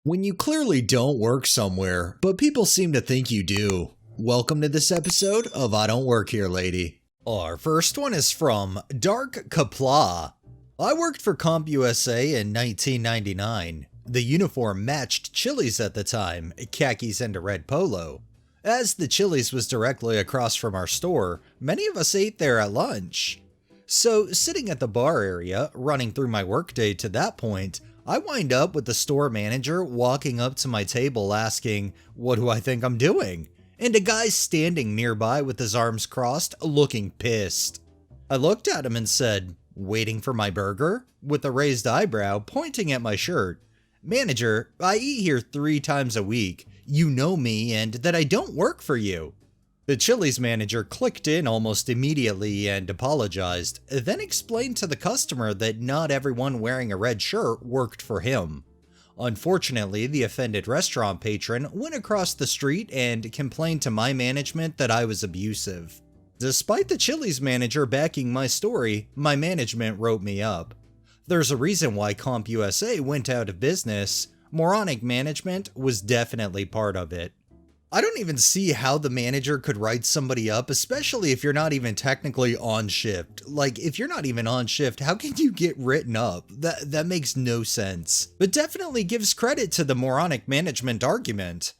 When you clearly don't work somewhere, but people seem to think you do. Welcome to this episode of I Don't Work Here, Lady. Our first one is from Dark Kapla. I worked for CompUSA in 1999. The uniform matched Chili's at the time, khakis and a red polo. As the Chili's was directly across from our store, many of us ate there at lunch. So, sitting at the bar area, running through my workday to that point, I wind up with the store manager walking up to my table asking, "What do I think I'm doing?" And a guy standing nearby with his arms crossed, looking pissed. I looked at him and said, "Waiting for my burger?" with a raised eyebrow pointing at my shirt. "Manager, I eat here 3 times a week. You know me and that I don't work for you." The Chili's manager clicked in almost immediately and apologized, then explained to the customer that not everyone wearing a red shirt worked for him. Unfortunately, the offended restaurant patron went across the street and complained to my management that I was abusive. Despite the Chili's manager backing my story, my management wrote me up. There's a reason why CompUSA went out of business. Moronic management was definitely part of it. I don't even see how the manager could write somebody up, especially if you're not even technically on shift. Like, if you're not even on shift, how can you get written up? That makes no sense. But definitely gives credit to the moronic management argument.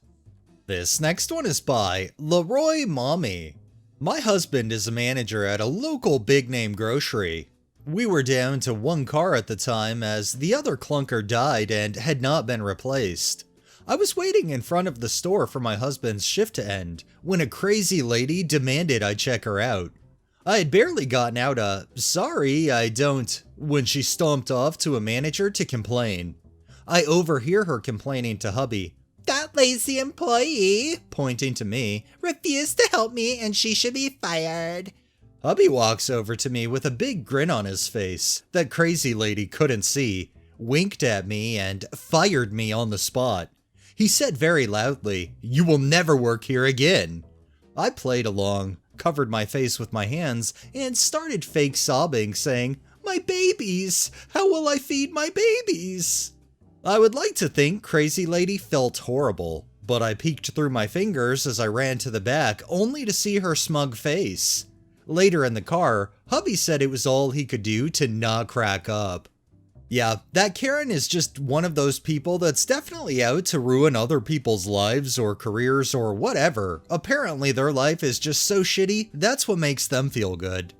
This next one is by Leroy Mommy. My husband is a manager at a local big-name grocery. We were down to 1 car at the time as the other clunker died and had not been replaced. I was waiting in front of the store for my husband's shift to end when a crazy lady demanded I check her out. I had barely gotten out a "sorry, I don't" when she stomped off to a manager to complain. I overhear her complaining to hubby, "That lazy employee," pointing to me, "refused to help me and she should be fired." Hubby walks over to me with a big grin on his face that crazy lady couldn't see, winked at me, and fired me on the spot. He said very loudly, "You will never work here again." I played along, covered my face with my hands, and started fake sobbing, saying, "My babies! How will I feed my babies?" I would like to think crazy lady felt horrible, but I peeked through my fingers as I ran to the back only to see her smug face. Later in the car, hubby said it was all he could do to not crack up. Yeah, that Karen is just one of those people that's definitely out to ruin other people's lives or careers or whatever. Apparently their life is just so shitty, that's what makes them feel good.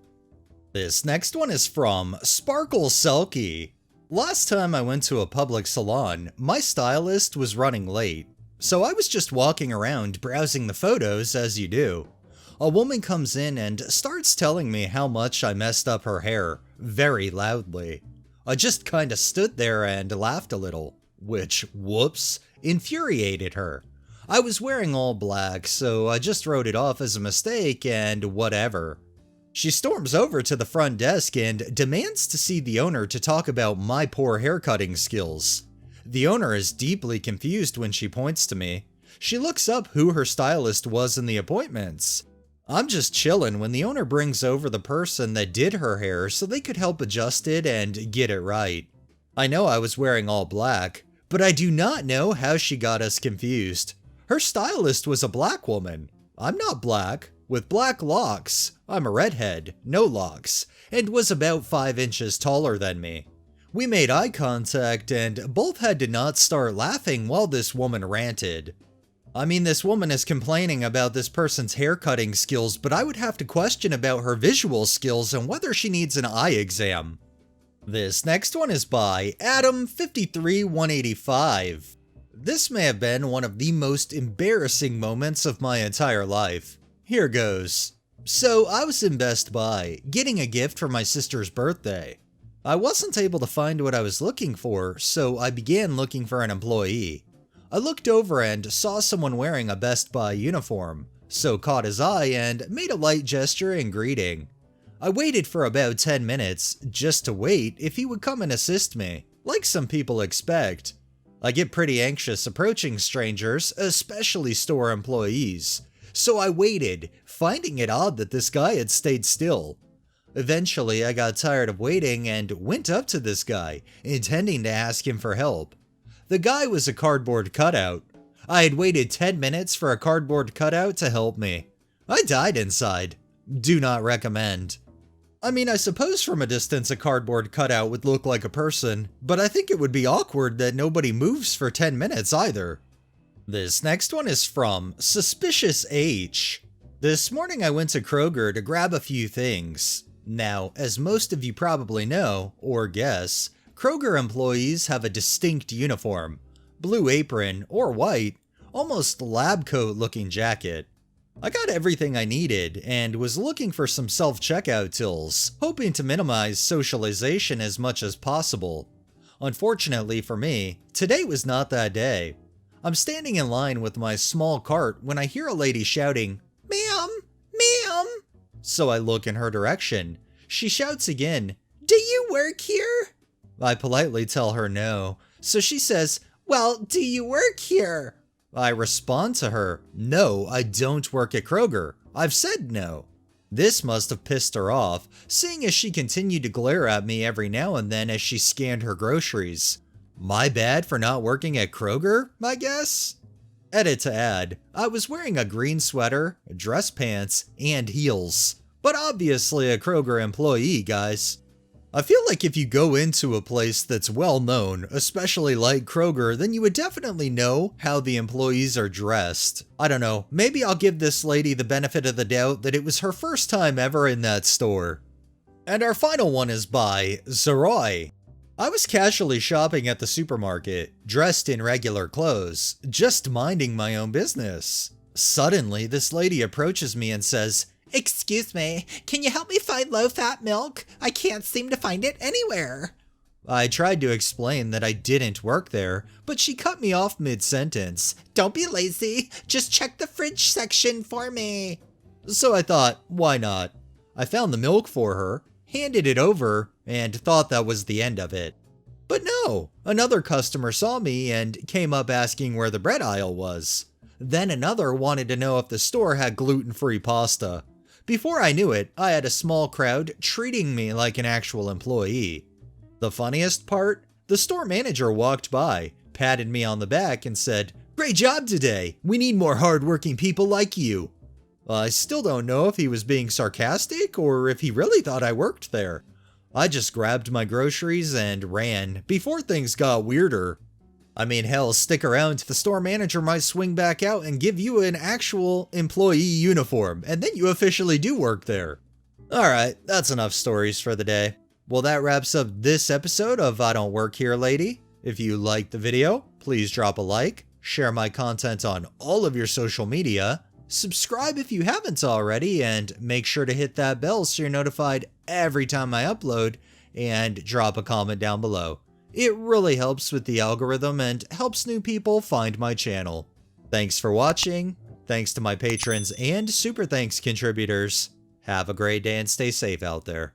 This next one is from Sparkle Selkie. Last time I went to a public salon, my stylist was running late, so I was just walking around browsing the photos as you do. A woman comes in and starts telling me how much I messed up her hair, very loudly. I just kinda stood there and laughed a little, which, whoops, infuriated her. I was wearing all black, so I just wrote it off as a mistake and whatever. She storms over to the front desk and demands to see the owner to talk about my poor haircutting skills. The owner is deeply confused when she points to me. She looks up who her stylist was in the appointments. I'm just chillin' when the owner brings over the person that did her hair so they could help adjust it and get it right. I know I was wearing all black, but I do not know how she got us confused. Her stylist was a black woman. I'm not black, with black locks. I'm a redhead, no locks, and was about 5 inches taller than me. We made eye contact and both had to not start laughing while this woman ranted. I mean, this woman is complaining about this person's haircutting skills, but I would have to question about her visual skills and whether she needs an eye exam. This next one is by Adam53185. This may have been one of the most embarrassing moments of my entire life. Here goes. So, I was in Best Buy, getting a gift for my sister's birthday. I wasn't able to find what I was looking for, so I began looking for an employee. I looked over and saw someone wearing a Best Buy uniform, so caught his eye and made a light gesture in greeting. I waited for about 10 minutes, just to wait if he would come and assist me, like some people expect. I get pretty anxious approaching strangers, especially store employees, so I waited, finding it odd that this guy had stayed still. Eventually, I got tired of waiting and went up to this guy, intending to ask him for help. The guy was a cardboard cutout. I had waited 10 minutes for a cardboard cutout to help me. I died inside. Do not recommend. I mean, I suppose from a distance a cardboard cutout would look like a person, but I think it would be awkward that nobody moves for 10 minutes either. This next one is from Suspicious H. This morning I went to Kroger to grab a few things. Now, as most of you probably know, or guess, Kroger employees have a distinct uniform. Blue apron, or white, almost lab coat looking jacket. I got everything I needed and was looking for some self-checkout tills, hoping to minimize socialization as much as possible. Unfortunately for me, today was not that day. I'm standing in line with my small cart when I hear a lady shouting, "Ma'am, ma'am!" So I look in her direction. She shouts again, "Do you work here?" I politely tell her no, so she says, "Well, do you work here?" I respond to her, "No, I don't work at Kroger. I've said no." This must have pissed her off, seeing as she continued to glare at me every now and then as she scanned her groceries. My bad for not working at Kroger, I guess? Edit to add, I was wearing a green sweater, dress pants, and heels. But obviously a Kroger employee, guys. I feel like if you go into a place that's well known, especially like Kroger, then you would definitely know how the employees are dressed. I don't know, maybe I'll give this lady the benefit of the doubt that it was her first time ever in that store. And our final one is by Zeroy. I was casually shopping at the supermarket, dressed in regular clothes, just minding my own business. Suddenly, this lady approaches me and says, "Excuse me, can you help me find low-fat milk? I can't seem to find it anywhere." I tried to explain that I didn't work there, but she cut me off mid-sentence. "Don't be lazy, just check the fridge section for me." So I thought, why not? I found the milk for her, handed it over, and thought that was the end of it. But no, another customer saw me and came up asking where the bread aisle was. Then another wanted to know if the store had gluten-free pasta. Before I knew it, I had a small crowd treating me like an actual employee. The funniest part? The store manager walked by, patted me on the back, and said, "Great job today! We need more hard-working people like you." I still don't know if he was being sarcastic or if he really thought I worked there. I just grabbed my groceries and ran before things got weirder. I mean, hell, stick around, the store manager might swing back out and give you an actual employee uniform, and then you officially do work there. Alright, that's enough stories for the day. Well, that wraps up this episode of I Don't Work Here, Lady. If you liked the video, please drop a like, share my content on all of your social media, subscribe if you haven't already, and make sure to hit that bell so you're notified every time I upload, and drop a comment down below. It really helps with the algorithm and helps new people find my channel. Thanks for watching, thanks to my patrons and super thanks contributors. Have a great day and stay safe out there.